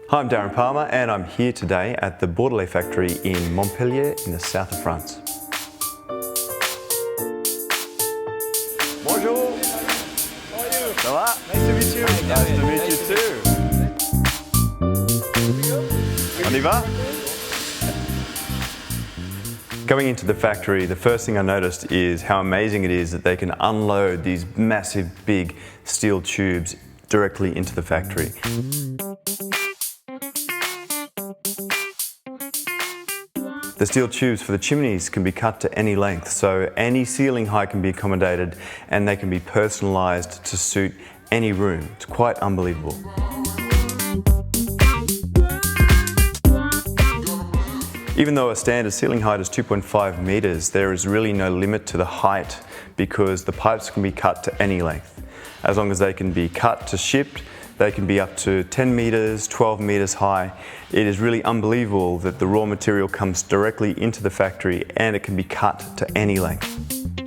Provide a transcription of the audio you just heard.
Hi, I'm Darren Palmer and I'm here today at the Bordelet factory in Montpellier in the south of France. Bonjour! How are you? Ça va? Nice to meet you. Nice to meet you too. On y va? Coming into the factory, the first thing I noticed is how amazing it is that they can unload these massive, big steel tubes directly into the factory. The steel tubes for the chimneys can be cut to any length, so any ceiling height can be accommodated and they can be personalised to suit any room. It's quite unbelievable. Even though a standard ceiling height is 2.5 metres, there is really no limit to the height because the pipes can be cut to any length. As long as they can be cut to shipped, they can be up to 10 metres, 12 metres high. It is really unbelievable that the raw material comes directly into the factory and it can be cut to any length.